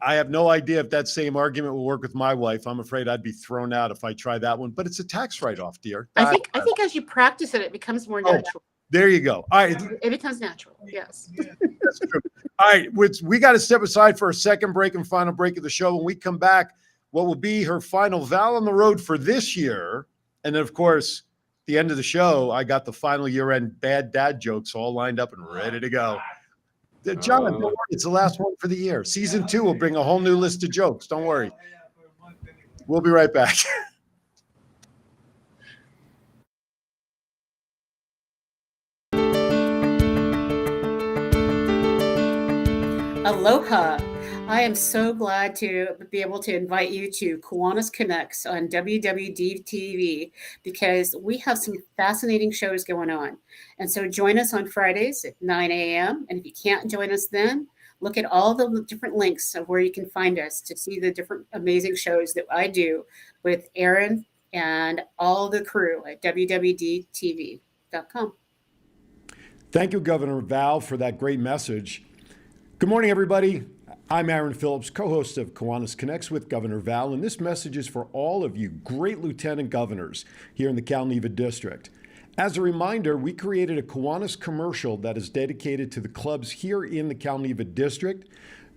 I have no idea if that same argument will work with my wife. I'm afraid I'd be thrown out if I try that one, but it's a tax write-off, dear. I think as you practice it, it becomes more natural. There you go. All right. It becomes natural. Yes. That's true. All right. We got to step aside for a second break and final break of the show. When we come back, what will be her final vow on the road for this year. And then, of course, the end of the show, I got the final year-end bad dad jokes all lined up and ready to go. John, don't worry, it's the last one for the year. Season 2 will bring a whole new list of jokes. Don't worry. We'll be right back. Aloha. I am so glad to be able to invite you to Kiwanis Connects on WWDBTV because we have some fascinating shows going on. And so join us on Fridays at 9 a.m. And if you can't join us then, look at all the different links of where you can find us to see the different amazing shows that I do with Aaron and all the crew at WWDBTV.com. Thank you, Governor Val, for that great message. Good morning, everybody. I'm Aaron Phillips, co-host of Kiwanis Connects with Governor Val, and this message is for all of you great lieutenant governors here in the Cal Neva District. As a reminder, we created a Kiwanis commercial that is dedicated to the clubs here in the Cal Neva District.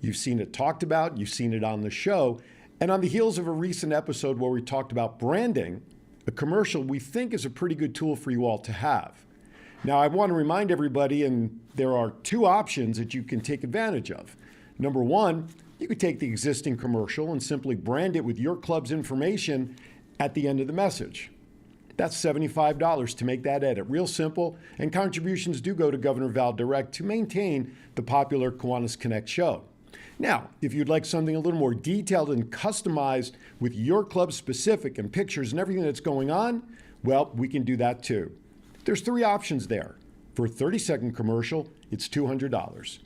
You've seen it talked about, you've seen it on the show, and on the heels of a recent episode where we talked about branding, a commercial we think is a pretty good tool for you all to have. Now, I want to remind everybody, and there are two options that you can take advantage of. Number one, you could take the existing commercial and simply brand it with your club's information at the end of the message. That's $75 to make that edit. Real simple, and contributions do go to Governor Val Direct to maintain the popular Kiwanis Connect show. Now, if you'd like something a little more detailed and customized with your club specific and pictures and everything that's going on, well, we can do that too. There's three options there. For a 30-second commercial, it's $200.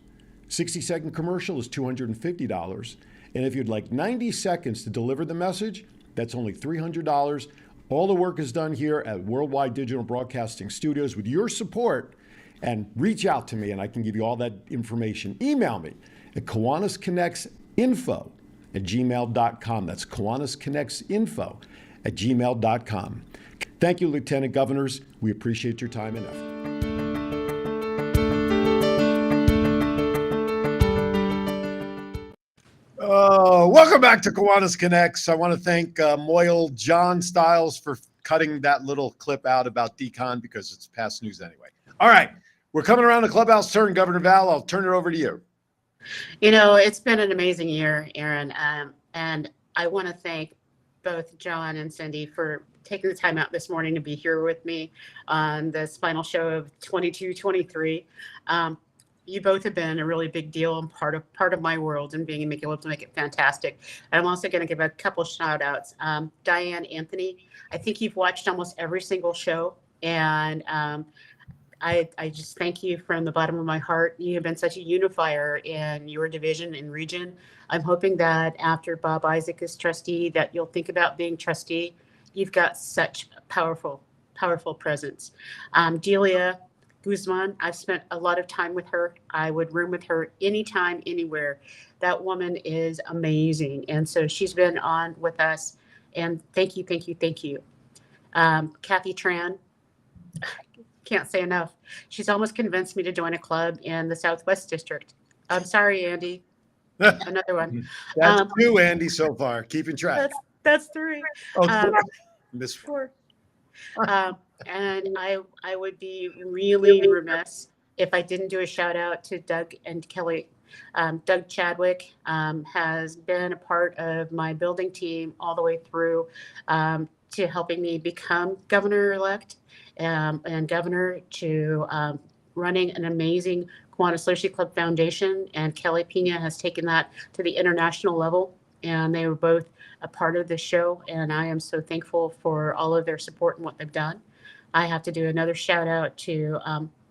60-second commercial is $250. And if you'd like 90 seconds to deliver the message, that's only $300. All the work is done here at Worldwide Digital Broadcasting Studios with your support. And reach out to me and I can give you all that information. Email me at KiwanisConnectsInfo@gmail.com. That's KiwanisConnectsInfo@gmail.com. Thank you, Lieutenant Governors. We appreciate your time and effort. Welcome back to Kiwanis Connects. I want to thank Moyle John Stiles for cutting that little clip out about decon because it's past news anyway. All right, we're coming around the clubhouse turn. Governor Val, I'll turn it over to you. You know, it's been an amazing year, Aaron, and I want to thank both John and Cindy for taking the time out this morning to be here with me on this final show of 22-23. You both have been a really big deal and part of my world and being able to make it fantastic. And I'm also going to give a couple shout outs. Diane Anthony, I think you've watched almost every single show, and I just thank you from the bottom of my heart. You have been such a unifier in your division and region. I'm hoping that after Bob Isaac is trustee, that you'll think about being trustee. You've got such a powerful presence. Delia Guzman, I've spent a lot of time with her. I would room with her anytime, anywhere. That woman is amazing. And so she's been on with us. And thank you. Kathy Tran, can't say enough. She's almost convinced me to join a club in the Southwest District. I'm sorry, Andy. Another one. That's two, Andy, so far. Keeping track. That's three. Oh, miss four. And I would be really remiss if I didn't do a shout out to Doug and Kelly, Doug Chadwick has been a part of my building team all the way through to helping me become governor-elect and governor, to running an amazing Kiwanis Literacy Club Foundation. And Kelly Pena has taken that to the international level. And they were both a part of the show. And I am so thankful for all of their support and what they've done. I have to do another shout out to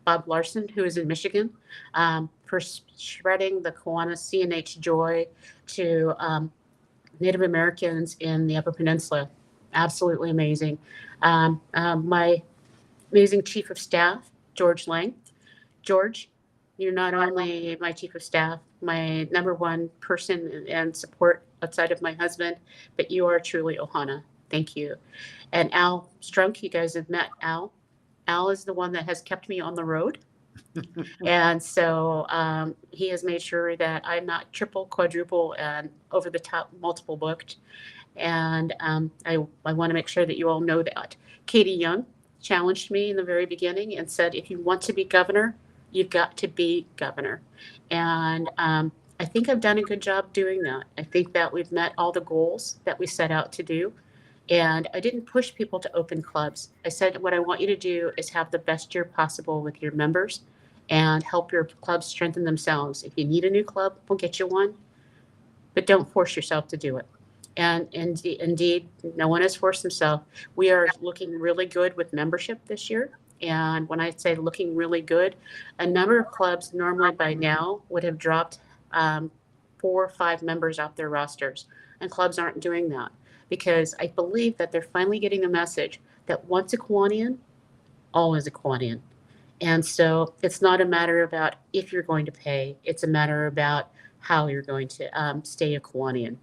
Bob Larson, who is in Michigan, for spreading the Kiwanis CNH joy to Native Americans in the Upper Peninsula. Absolutely amazing. My amazing Chief of Staff, George Lang. George, you're not only my Chief of Staff, my number one person and support outside of my husband, but you are truly Ohana. Thank you. And Al Strunk, you guys have met Al. Al is the one that has kept me on the road. And so he has made sure that I'm not triple, quadruple, and over the top, multiple booked. And I want to make sure that you all know that. Katie Young challenged me in the very beginning and said, if you want to be governor, you've got to be governor. And I think I've done a good job doing that. I think that we've met all the goals that we set out to do. And I didn't push people to open clubs. I said, what I want you to do is have the best year possible with your members and help your clubs strengthen themselves. If you need a new club, we'll get you one, but don't force yourself to do it. And indeed, no one has forced himself. We are looking really good with membership this year. And when I say looking really good, a number of clubs normally by now would have dropped 4 or 5 members off their rosters. And clubs aren't doing that because I believe that they're finally getting the message that once a Kiwanian, always a Kiwanian. And so it's not a matter about if you're going to pay, it's a matter about how you're going to stay a Kiwanian.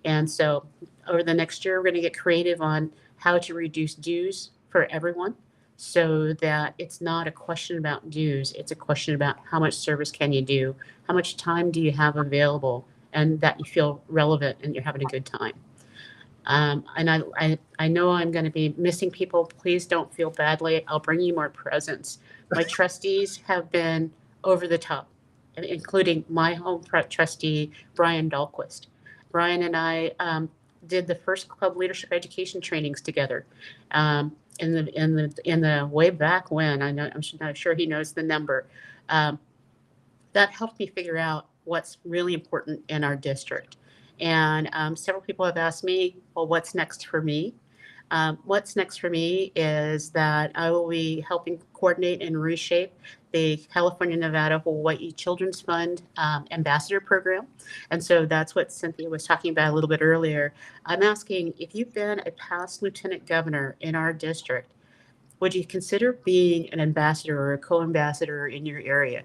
And so over the next year, we're going to get creative on how to reduce dues for everyone so that it's not a question about dues. It's a question about how much service can you do? How much time do you have available? And that you feel relevant and you're having a good time. And I know I'm going to be missing people. Please don't feel badly. I'll bring you more presents. My trustees have been over the top, including my home trustee, Brian Dahlquist. Brian and I did the first club leadership education trainings together in the way back when. I'm not sure he knows the number. That helped me figure out what's really important in our district. And several people have asked me, well, what's next for me? What's next for me is that I will be helping coordinate and reshape the California, Nevada, Hawaii Children's Fund Ambassador Program. And so that's what Cynthia was talking about a little bit earlier. I'm asking, if you've been a past lieutenant governor in our district, would you consider being an ambassador or a co-ambassador in your area?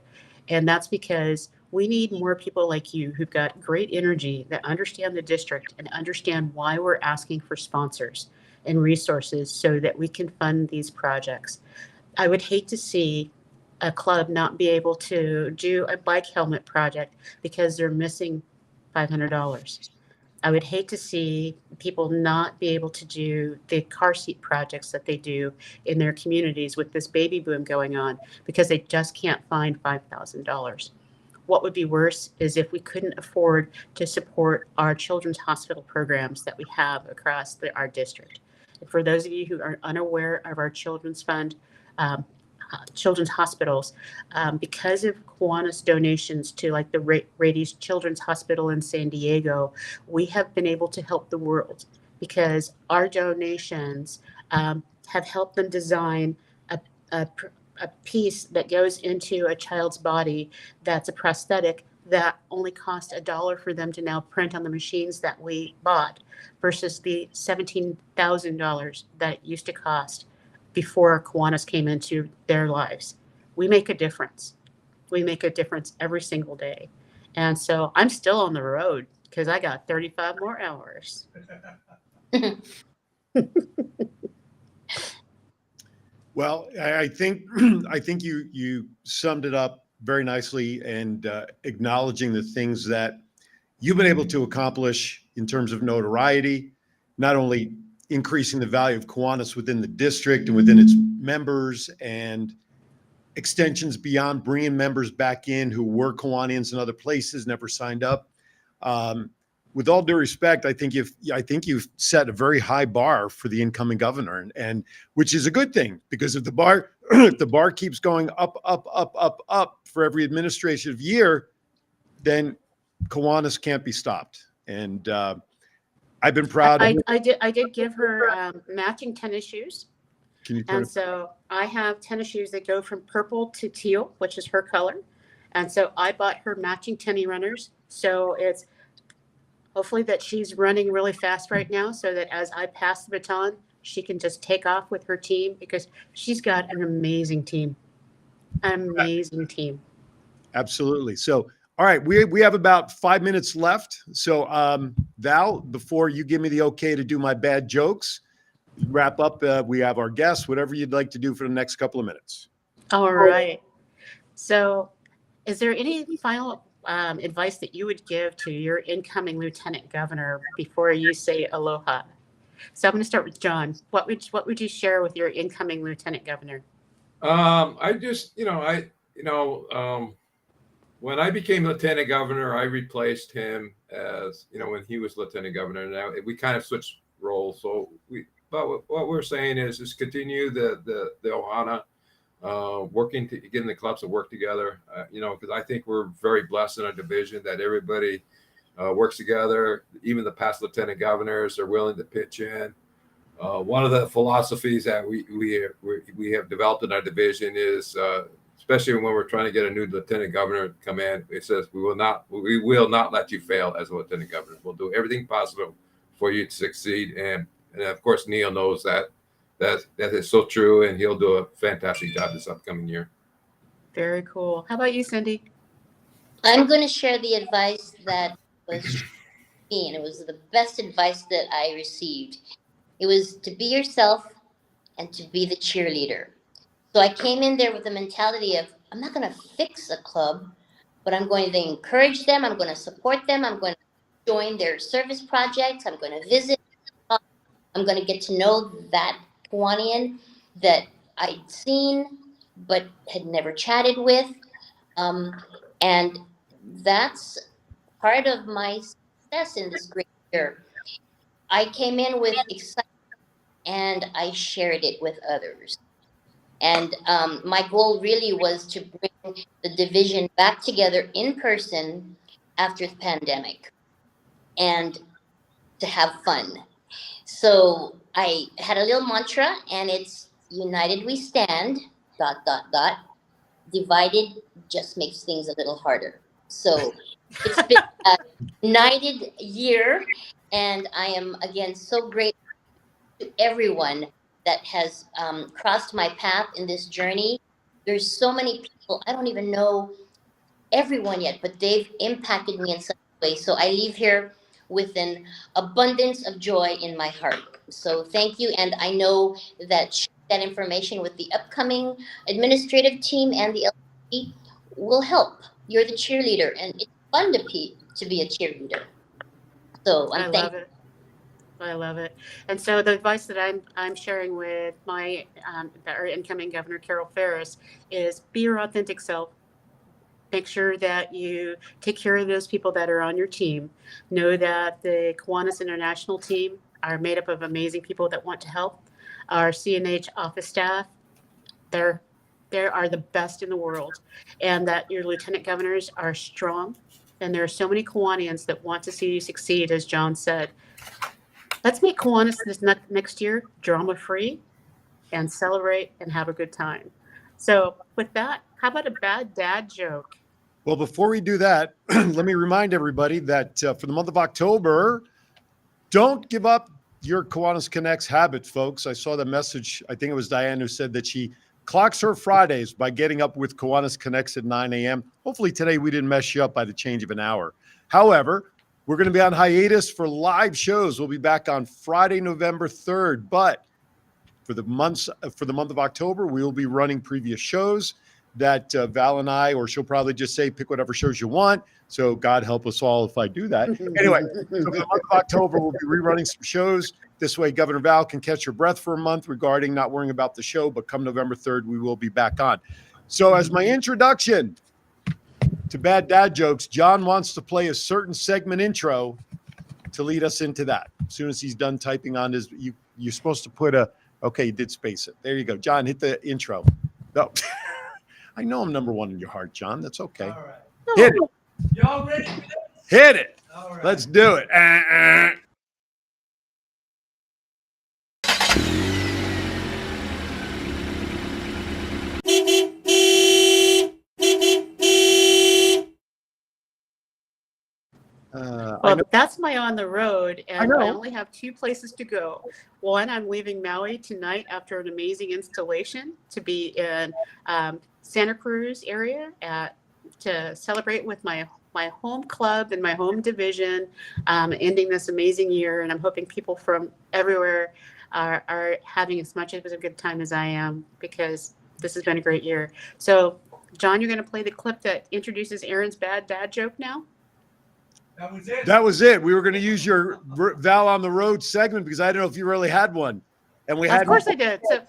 And that's because we need more people like you who've got great energy, that understand the district and understand why we're asking for sponsors and resources so that we can fund these projects. I would hate to see a club not be able to do a bike helmet project because they're missing $500. I would hate to see people not be able to do the car seat projects that they do in their communities with this baby boom going on because they just can't find $5,000. What would be worse is if we couldn't afford to support our children's hospital programs that we have across our district. And for those of you who are unaware of our children's fund, children's hospitals, because of Kiwanis donations to like the Rady's Children's Hospital in San Diego, we have been able to help the world because our donations have helped them design a piece that goes into a child's body that's a prosthetic that only cost $1 for them to now print on the machines that we bought versus the $17,000 that it used to cost before Kiwanis came into their lives. We make a difference. We make a difference every single day. And so I'm still on the road because I got 35 more hours. Well, I think you summed it up very nicely, and acknowledging the things that you've been able to accomplish in terms of notoriety, not only increasing the value of Kiwanis within the district and within its members, and extensions beyond bringing members back in who were Kiwanians in other places, never signed up. With all due respect, I think you've set a very high bar for the incoming governor, and which is a good thing, because if the bar if the bar keeps going up for every administrative year, then Kiwanis can't be stopped. And I've been proud. I did give her matching tennis shoes. Can you turn And so I have tennis shoes that go from purple to teal, which is her color. And so I bought her matching tennis runners. So it's hopefully that she's running really fast right now, so that as I pass the baton, she can just take off with her team, because she's got an amazing team. An amazing team. Absolutely. So, all right, we have about 5 minutes left. So, Val, before you give me the okay to do my bad jokes, wrap up. We have our guests, whatever you'd like to do for the next couple of minutes. All right. So is there any final advice that you would give to your incoming lieutenant governor before you say aloha? So I'm going to start with John. What would you share with your incoming lieutenant governor? I just, when I became lieutenant governor, I replaced him as, when he was lieutenant governor. Now we kind of switched roles. So but what we're saying is continue the ohana, working to getting the clubs to work together. Because I think we're very blessed in our division that everybody works together. Even the past lieutenant governors are willing to pitch in. One of the philosophies that we have developed in our division is, especially when we're trying to get a new lieutenant governor to come in, it says we will not let you fail as a lieutenant governor. We'll do everything possible for you to succeed. And of course, Neil knows that is so true, and he'll do a fantastic job this upcoming year. Very cool. How about you, Cindy? I'm going to share the advice that was me, and it was the best advice that I received. It was to be yourself and to be the cheerleader. So I came in there with the mentality of, I'm not going to fix a club, but I'm going to encourage them. I'm going to support them. I'm going to join their service projects. I'm going to visit. I'm going to get to know that Kiwanian that I'd seen but had never chatted with. And that's part of my success in this great year. I came in with excitement and I shared it with others. And my goal really was to bring the division back together in person after the pandemic and to have fun. So I had a little mantra, and it's united we stand, ... Divided just makes things a little harder. So it's been a united year, and I am again so grateful to everyone that has crossed my path in this journey. There's so many people, I don't even know everyone yet, but they've impacted me in some way. So I leave here with an abundance of joy in my heart. So thank you. And I know that that information with the upcoming administrative team and the LP will help. You're the cheerleader, and it's fun to be a cheerleader. So I love it. I love it. And so the advice that I'm sharing with my our incoming governor, Carol Ferris, is be your authentic self. Make sure that you take care of those people that are on your team. Know that the Kiwanis International team are made up of amazing people that want to help. Our CNH office staff, they are the best in the world. And that your lieutenant governors are strong. And there are so many Kiwanians that want to see you succeed, as John said. Let's make Kiwanis this next year drama-free and celebrate and have a good time. So with that, how about a bad dad joke? Well, before we do that, let me remind everybody that for the month of October, don't give up your Kiwanis Connects habit, folks. I saw the message. I think it was Diane who said that she clocks her Fridays by getting up with Kiwanis Connects at 9 a.m. Hopefully today we didn't mess you up by the change of an hour. However, we're going to be on hiatus for live shows. We'll be back on Friday, November 3rd. But for the month of October, we will be running previous shows that Val and I, or she'll probably just say, pick whatever shows you want. So God help us all if I do that. Anyway, so for the month of October, we'll be rerunning some shows. This way, Governor Val can catch her breath for a month regarding not worrying about the show. But come November 3rd, we will be back on. So as my introduction to bad dad jokes, John wants to play a certain segment intro to lead us into that. As soon as he's done typing on his, you're supposed to put okay, you did space it. There you go. John, hit the intro. No. I know I'm number one in your heart, John. That's okay. All right. Hit it. Y'all ready for this? Hit it. All right. Let's do it. Well, that's my on the road, and know. I only have 2 places to go. One, I'm leaving Maui tonight after an amazing installation to be in Santa Cruz area to celebrate with my home club and my home division, ending this amazing year. And I'm hoping people from everywhere are having as much of a good time as I am, because this has been a great year. So, John, you're going to play the clip that introduces Aaron's bad dad joke now? That was it. That was it. We were going to use your Val on the Road segment because I don't know if you really had one. And we had. Of course I did. So,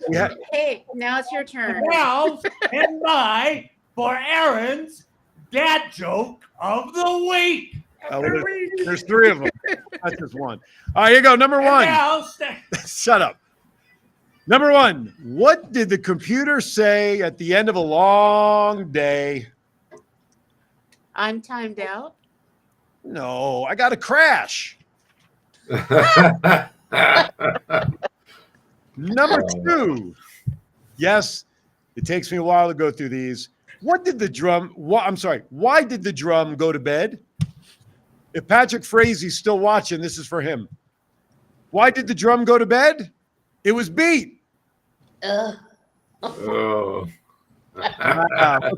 hey, now it's your turn. Now, stand by for Aaron's dad joke of the week. There's 3 of them. That's just one. All right, here you go. Number 1. Now, Shut up. Number 1. What did the computer say at the end of a long day? I'm timed out. No, I got a crash. Number 2. Yes, it takes me a while to go through these. Why did the drum go to bed? If Patrick Frazie's still watching, this is for him. Why did the drum go to bed? It was beat. Oh.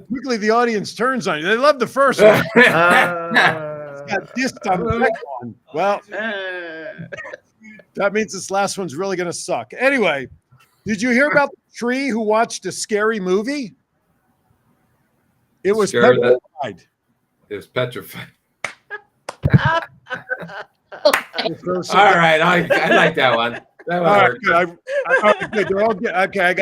Quickly the audience turns on you. They love the first one. Got dissed on the second one. Well, that means this last one's really going to suck. Anyway, did you hear about the tree who watched a scary movie? It was petrified. It was petrified. All right, I like that one. That one all worked. right, good. They're all good. Okay, I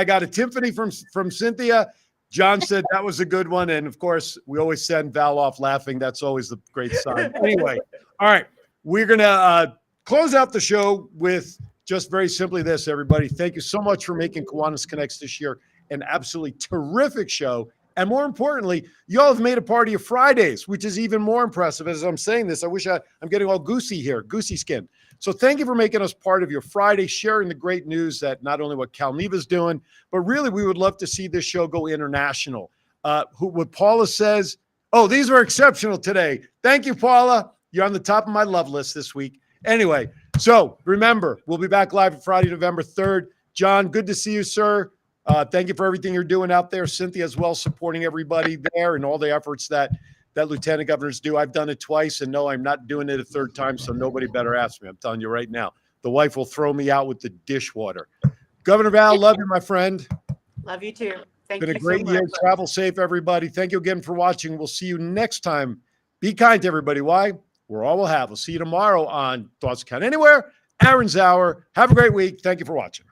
got a Tiffany from Cynthia. John said that was a good one, and of course, we always send Val off laughing. That's always the great sign. Anyway, all right, we're gonna close out the show with just very simply this, everybody. Thank you so much for making Kiwanis Connects this year an absolutely terrific show. And more importantly, y'all have made a part of your Fridays, which is even more impressive. As I'm saying this, I wish I'm getting all goosey here, goosey skin. So thank you for making us part of your Friday, sharing the great news that not only what Cal Neva's doing, but really we would love to see this show go international. What Paula says, oh, these were exceptional today. Thank you, Paula. You're on the top of my love list this week. Anyway, so remember, we'll be back live on Friday, November 3rd. John, good to see you, sir. Thank you for everything you're doing out there. Cynthia as well, supporting everybody there and all the efforts that lieutenant governors do. I've done it twice, and no, I'm not doing it a third time, so nobody better ask me. I'm telling you right now. The wife will throw me out with the dishwater. Governor Val, love you, my friend. Love you too. Thank Been you a great so year. much. Travel safe, everybody. Thank you again for watching. We'll see you next time. Be kind to everybody. Why? We're all we'll have. We'll see you tomorrow on Thoughts Count Anywhere, Aaron's Hour. Have a great week. Thank you for watching.